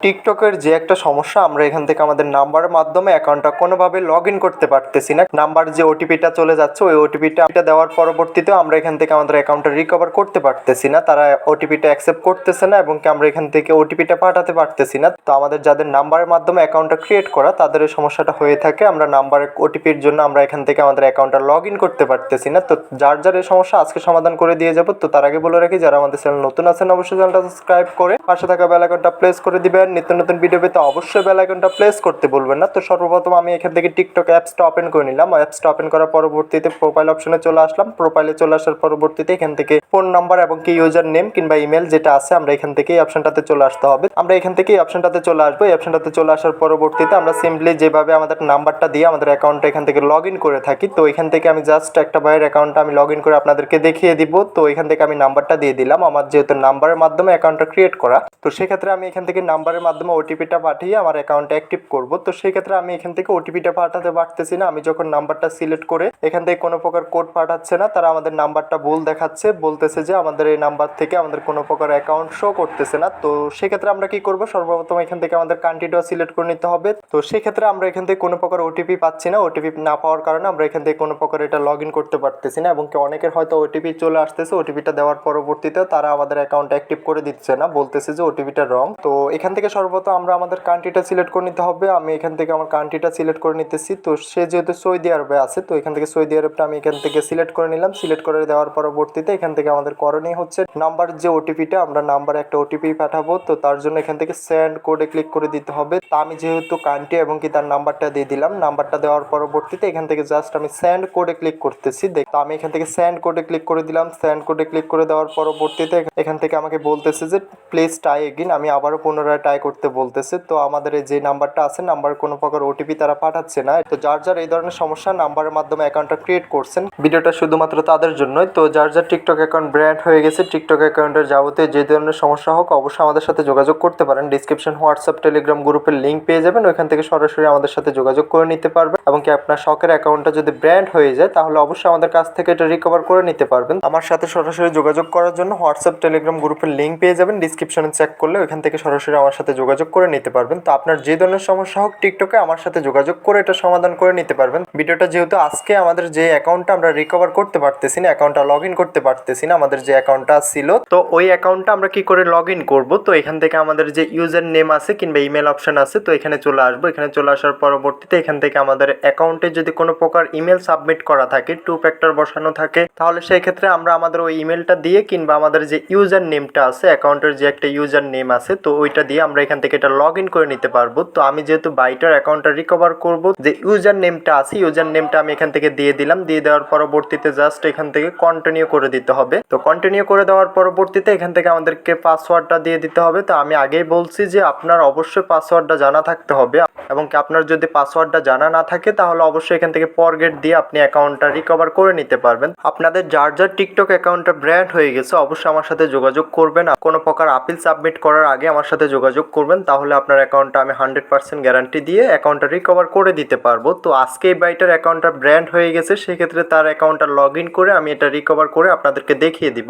টিকটকের যে একটা সমস্যা, আমরা এখান থেকে আমাদের নাম্বারের মাধ্যমে অ্যাকাউন্টটা কোনোভাবে লগ ইন করতে পারতেছি না। নাম্বার যে ওটিপিটা চলে যাচ্ছে, ওই ওটিপিটা দেওয়ার পরবর্তীতেও আমরা এখান থেকে আমাদের অ্যাকাউন্টটা রিকভার করতে পারতেছি না। তারা ওটিপিটা অ্যাকসেপ্ট করতেছে না এবং আমরা এখান থেকে ওটিপিটা পাঠাতে পারতেছি না। তো আমাদের যাদের নাম্বারের মাধ্যমে অ্যাকাউন্টটা ক্রিয়েট করা, তাদের এই সমস্যাটা হয়ে থাকে। আমরা নাম্বারের ওটিপির জন্য আমরা এখান থেকে আমাদের অ্যাকাউন্টটা লগ ইন করতে পারতেছি না। তো যার এই সমস্যা আজকে সমাধান করে দিয়ে যাবো। তো তার আগে বলে রাখি, যারা আমাদের চ্যানেল নতুন আছেন অবশ্যই চ্যানেলটা সাবস্ক্রাইব করে পাশে থাকা বেল আইকনটা প্রেস করে দিবেন। নিত্য নতুন ভিডিও পেতে অবশ্যই বেল আইকনটা প্রেস করতে বলবেন না। তো সর্বপ্রথম আমি এখান থেকে টিকটক অ্যাপসটা ওপেন করে নিলাম। অ্যাপসটা ওপেন করার পরবর্তীতে প্রোফাইল অপশনে চলে আসলাম। প্রোফাইলে চলে আসার পরবর্তীতে এখান থেকে ফোন নাম্বার এবং কি ইউজার নেম কিংবা ইমেল যেটা আছে, আমরা এখান থেকে এই অপশনটাতে চলে আসতে হবে। আমরা এখান থেকে এই অপশনটাতে চলে আসবো। এই অপশনটাতে চলে আসার পরবর্তীতে আমরা সিম্পলি যেভাবে আমাদের নাম্বারটা দিয়ে আমাদের অ্যাকাউন্টটা এখান থেকে লগ ইন করে থাকি, তো এখান থেকে আমি জাস্ট একটা ভাইয়ের অ্যাকাউন্টটা আমি লগ ইন করে আপনাদেরকে দেখিয়ে দিব। তো এখান থেকে আমি নাম্বারটা দিয়ে দিলাম। আমার যেহেতু নাম্বারের মাধ্যমে অ্যাকাউন্টটা ক্রিয়েট করা, তো সেক্ষেত্রে আমি এখান থেকে নাম্বারের মাধ্যমে ওটিপিটা পাঠিয়ে আমার অ্যাকাউন্টটা অ্যাক্টিভ করব। তো সেই ক্ষেত্রে আমি এখান থেকে ওটিপিটা পাঠাতে পারতেছি না। আমি যখন নাম্বারটা সিলেক্ট করে এখান থেকে কোনো প্রকার কোড পাঠাচ্ছে না, তারা আমাদের নাম্বারটা ভুল দেখাচ্ছে, বলতেছে যে আমাদের এই নাম্বার থেকে আমাদের কোনো প্রকার অ্যাকাউন্ট শো করতেছে না। তো সেক্ষেত্রে আমরা কি করব, সর্বপ্রথম এখান থেকে আমাদের কান্ট্রিটা সিলেক্ট করে নিতে হবে। তো সেক্ষেত্রে আমরা এখান থেকে কোনো প্রকার ওটিপি পাচ্ছি না। ওটিপি না পাওয়ার কারণে আমরা এখান থেকে কোনো প্রকার এটা লগ ইন করতে পারতেছি না এবং অনেকের হয়তো ওটিপি চলে আসতেছে, ওটিপিটা দেওয়ার পরবর্তীতে তারা আমাদের অ্যাকাউন্ট অ্যাক্টিভ করে দিচ্ছে না, বলতেছে যে ওটিপিটা রং। তো এখান থেকে সর্বপ্রথম আমরা আমাদের কান্ট্রিটা সিলেক্ট করে নিতে হবে। আমি এখান থেকে আমার কান্ট্রিটা সিলেক্ট করে নিতেছি। তো সে যেহেতু সৌদি আরবে আছে, তো এখান থেকে সৌদি আরবটা আমি এখান থেকে সিলেক্ট করে নিলাম। সিলেক্ট করে দেওয়ার পরবর্তীতে এখান থেকে আমাদের করণীয় হচ্ছে নাম্বার যে ওটিপিটা, আমরা নাম্বারে একটা ওটিপি পাঠাবো। তো তার জন্য এখান থেকে সেন্ড কোডে ক্লিক করে দিতে হবে। তা আমি যেহেতু কান্ট্রি এবং কি তার নাম্বারটা দিয়ে দিলাম, নাম্বারটা দেওয়ার পরবর্তীতে এখান থেকে জাস্ট আমি সেন্ড কোডে ক্লিক করতেছি। তো আমি এখান থেকে সেন্ড কোডে ক্লিক করে দিলাম। সেন্ড কোডে ক্লিক করে দেওয়ার পরবর্তীতে এখান থেকে আমাকে বলতেছে যে প্লিজ ট্রাই এগেইন, আমি আবারও পুনরায় ট্রাই করতে বলতেছে। তো আমাদের যে নাম্বারটা আছে, নাম্বার কোনো প্রকার ওটিপি তারা পাঠাচ্ছে না। তো যার এই ধরনের সমস্যা নাম্বারের মাধ্যমে অ্যাকাউন্টটা ক্রিয়েট করছেন, ভিডিওটা শুধুমাত্র তাদের জন্যই। তো যার টিকটক অ্যাকাউন্ট ব্র্যান্ড হয়ে গেছে, টিকটক অ্যাকাউন্টের যাবতীয় যে ধরনের সমস্যা হোক অবশ্যই আমাদের সাথে যোগাযোগ করতে পারেন। ডিসক্রিপশন হোয়াটসঅ্যাপ টেলিগ্রাম গ্রুপের লিঙ্ক পেয়ে যাবেন, ওইখান থেকে সরাসরি আমাদের সাথে যোগাযোগ করে নিতে পারবেন। এবং কি আপনার শখের অ্যাকাউন্টটা যদি ব্র্যান্ড হয়ে যায়, তাহলে অবশ্যই আমাদের কাছ থেকে এটা রিকভার করে নিতে পারবেন। আমার সাথে সরাসরি যোগাযোগ করার জন্য হোয়াটসঅ্যাপ টেলিগ্রাম গ্রুপের লিঙ্ক পেয়ে যাবেন, ডিসক্রিপশনে চেক করলে ওইখান থেকে সরাসরি আমার সাথে যোগাযোগ করে নিতে পারবেন। তো আপনার যে ধরনের সমস্যা হোক টিকটকে আমার সাথে যোগাযোগ করে এটা সমাধান করে নিতে পারবেন। ভিডিওটা যেহেতু আজকে আমাদের যে অ্যাকাউন্টটা আমরা রিকভার করতে পারতেছি না, অ্যাকাউন্টটা লগ ইন করতে পারতেছি না, আমাদের যে অ্যাকাউন্টটা ছিল, তো ওই অ্যাকাউন্টটা আমরা কি করে লগ ইন করবো। তো এখান থেকে আমাদের যে ইউজার নেম আছে কিংবা ইমেল অপশন আছে, তো এখানে চলে আসবো। এখানে চলে আসার পরবর্তীতে এখান থেকে আমাদের অ্যাকাউন্টে যদি কোনো প্রকার ইমেল সাবমিট করা থাকে, 2 ফ্যাক্টর বসানো থাকে, তাহলে সেই ক্ষেত্রে আমরা আমাদের ওই ইমেলটা দিয়ে কিংবা আমাদের যে ইউজার নেমটা আছে, অ্যাকাউন্টের যে একটা ইউজার নেম আছে, তো ওইটা দিয়ে আমরা এখান থেকে এটা লগ ইন করে নিতে পারবো। তো আমি যেহেতু বাইটার অ্যাকাউন্টটা রিকভার করব, যে ইউজার নেমটা আছে, ইউজার নেমটা আমি এখান থেকে দিয়ে দিলাম। দিয়ে দেওয়ার পরবর্তীতে জাস্ট এখান থেকে কন্টিনিউ করে দিতে হবে। তো কন্টিনিউ করে দেওয়ার পরবর্তীতে এখান থেকে আমাদেরকে পাসওয়ার্ডটা দিয়ে দিতে হবে। তো আমি আগেই বলছি যে আপনার অবশ্যই পাসওয়ার্ডটা জানা থাকতে হবে এবং কি আপনার যদি পাসওয়ার্ডটা জানা না থাকে, তাহলে অবশ্যই এখান থেকে ফরগেট দিয়ে আপনি অ্যাকাউন্টটা রিকভার করে নিতে পারবেন। আপনাদের যার টিকটক অ্যাকাউন্টটা ব্র্যান্ড হয়ে গেছে অবশ্যই আমার সাথে যোগাযোগ করবেন। কোনো প্রকার আপিল সাবমিট করার আগে আমার সাথে যোগাযোগ করবেন, তাহলে আপনার অ্যাকাউন্টটা আমি 100% গ্যারান্টি দিয়ে অ্যাকাউন্টটা রিকভার করে দিতে পারবো। তো আজকে এই বাইটার অ্যাকাউন্টটা ব্র্যান্ড হয়ে গেছে, সেক্ষেত্রে তার অ্যাকাউন্টটা লগ ইন করে আমি এটা রিকভার করে আপনাদেরকে দেখিয়ে দিব।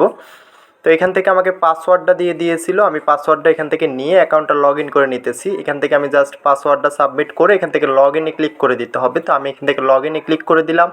তো এখান থেকে আমাকে পাসওয়ার্ডটা দিয়ে দিয়েছিল, আমি পাসওয়ার্ডটা এখান থেকে নিয়ে অ্যাকাউন্টটা লগ ইন করে নিতেছি। এখান থেকে আমি জাস্ট পাসওয়ার্ডটা সাবমিট করে এখান থেকে লগ ইনে ক্লিক করে দিতে হবে। তো আমি এখান থেকে লগ ইনে ক্লিক করে দিলাম।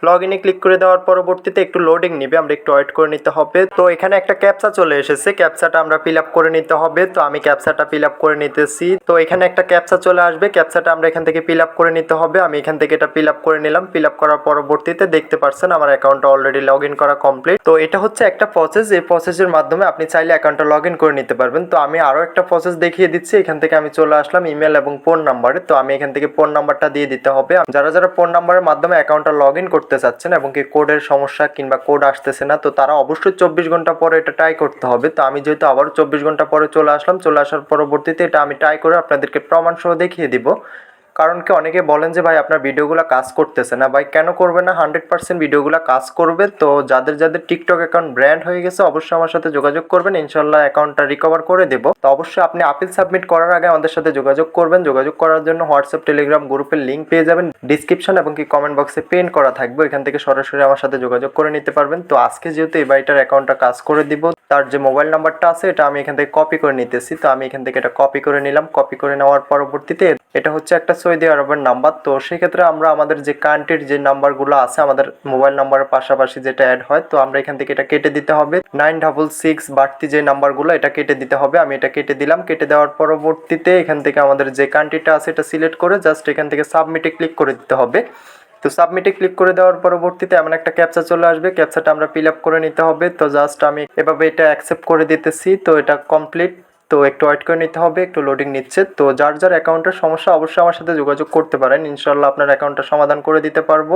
লগ ইনে ক্লিক করে দেওয়ার পরবর্তীতে একটু লোডিং নিবে, আমরা একটু ওয়েট করে নিতে হবে। তো এখানে একটা ক্যাপচা চলে এসেছে, ক্যাপচাটা আমরা ফিল আপ করে নিতে হবে। তো আমি ক্যাপচাটা ফিল আপ করে নিতেছি। তো এখানে একটা ক্যাপচা চলে আসবে, ক্যাপচাটা আমরা এখান থেকে ফিল আপ করে নিতে হবে। আমি এখান থেকে এটা ফিল আপ করে নিলাম। ফিল আপ করার পরবর্তীতে দেখতে পাচ্ছেন আমার অ্যাকাউন্টটা অলরেডি লগ ইন করা কমপ্লিট। তো এটা হচ্ছে একটা প্রসেস, এই প্রসেসের মাধ্যমে আপনি চাইলে অ্যাকাউন্টটা লগ ইন করে নিতে পারবেন। তো আমি আরও একটা প্রসেস দেখিয়ে দিচ্ছি। এখান থেকে আমি চলে আসলাম ইমেল এবং ফোন নাম্বারে। তো আমি এখান থেকে ফোন নাম্বারটা দিয়ে দিতে হবে। যারা ফোন নাম্বারের মাধ্যমে অ্যাকাউন্টটা লগ ইন করতে চাচ্ছেন এবং কি কোডের সমস্যা কিংবা কোড আসতেছে না, তো তারা অবশ্যই 24 ঘন্টা পরে এটা ট্রাই করতে হবে। তো আমি যেহেতু আবারও 24 ঘন্টা পরে চলে আসলাম, চলে আসার পরবর্তীতে এটা আমি ট্রাই করে আপনাদেরকে প্রমাণ সহ দেখিয়ে দিব। কারণ কি অনেকে বলেন যে ভাই আপনার ভিডিওগুলো কাজ করতেছে না। ভাই কেন করবে না, 100% ভিডিওগুলো কাজ করবে। তো যাদের যাদের টিকটক অ্যাকাউন্ট ব্র্যান্ড হয়ে গেছে অবশ্যই আমার সাথে যোগাযোগ করবেন, ইনশাল্লাহ অ্যাকাউন্টটা রিকভার করে দেবো। তো অবশ্যই আপনি আপিল সাবমিট করার আগে আমাদের সাথে যোগাযোগ করবেন। যোগাযোগ করার জন্য হোয়াটসঅ্যাপ টেলিগ্রাম গ্রুপের লিঙ্ক পেয়ে যাবেন ডিসক্রিপশন এবং কি কমেন্ট বক্সে পিন করা থাকবে, এখান থেকে সরাসরি আমার সাথে যোগাযোগ করে নিতে পারবেন। তো আজকে যেহেতু এই ভাইটার অ্যাকাউন্টটা কাজ করে দিব, তার যে মোবাইল নাম্বারটা আছে এটা আমি এখান থেকে কপি করে নিতেছি। তো আমি এখান থেকে এটা কপি করে নিলাম। কপি করে নেওয়ার পরবর্তীতে এটা হচ্ছে একটা সৌদি আরবের নাম্বার। তো সেক্ষেত্রে আমরা আমাদের যে কান্ট্রির যে নাম্বারগুলো আছে আমাদের মোবাইল নাম্বারের পাশাপাশি যেটা অ্যাড হয়, তো আমরা এখান থেকে এটা কেটে দিতে হবে। 966 বাড়তি যে নাম্বারগুলো এটা কেটে দিতে হবে। আমি এটা কেটে দিলাম। কেটে দেওয়ার পরবর্তীতে এখান থেকে আমাদের যে কান্ট্রিটা আছে এটা সিলেক্ট করে জাস্ট এখান থেকে সাবমিটে ক্লিক করে দিতে হবে। তো সাবমিটে ক্লিক করে দেওয়ার পরবর্তীতে এমন একটা ক্যাপচা চলে আসবে, ক্যাপচাটা আমরা ফিল আপ করে নিতে হবে। তো জাস্ট আমি এভাবে এটা অ্যাকসেপ্ট করে দিতেছি। তো এটা কমপ্লিট। তো একটু ওয়েট করে নিতে হবে, একটু লোডিং নিচ্ছে। তো যার যার অ্যাকাউন্টের সমস্যা অবশ্যই আমার সাথে যোগাযোগ করতে পারেন, ইনশাল্লাহ আপনার অ্যাকাউন্টটা সমাধান করে দিতে পারবো।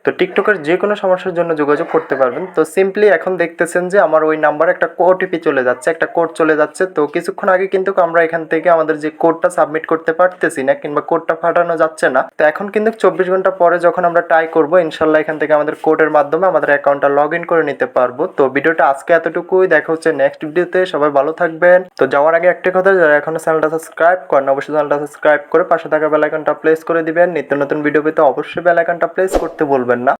তো টিকটকের যে কোনো সমস্যার জন্য যোগাযোগ করতে পারবেন। তো সিম্পলি এখন দেখতেছেন যে আমার ওই নাম্বারে একটা ওটিপি চলে যাচ্ছে, একটা কোড চলে যাচ্ছে। তো কিছুক্ষণ আগে কিন্তু আমরা এখান থেকে আমাদের যে কোডটা সাবমিট করতে পারতেছি না কিংবা কোডটা পাঠানো যাচ্ছে না। তো এখন কিন্তু 24 ঘন্টা পরে যখন আমরা ট্রাই করবো ইনশাল্লাহ এখান থেকে আমাদের কোডের মাধ্যমে আমাদের অ্যাকাউন্টটা লগ ইন করে নিতে পারবো। তো ভিডিওটা আজকে এতটুকুই, দেখা হচ্ছে নেক্সট ভিডিওতে। সবাই ভালো থাকবেন। তো যাওয়ার আগে একটা কথা, যারা এখনো চ্যানেলটা সাবস্ক্রাইব করেন অবশ্যই চ্যানেলটা সাবস্ক্রাইব করে পাশে থাকা বেল আইকনটা প্রেস করে দিবেন। নিত্য নতুন ভিডিও পেতে অবশ্যই বেল আইকনটা প্রেস করতে ভুলবেন না।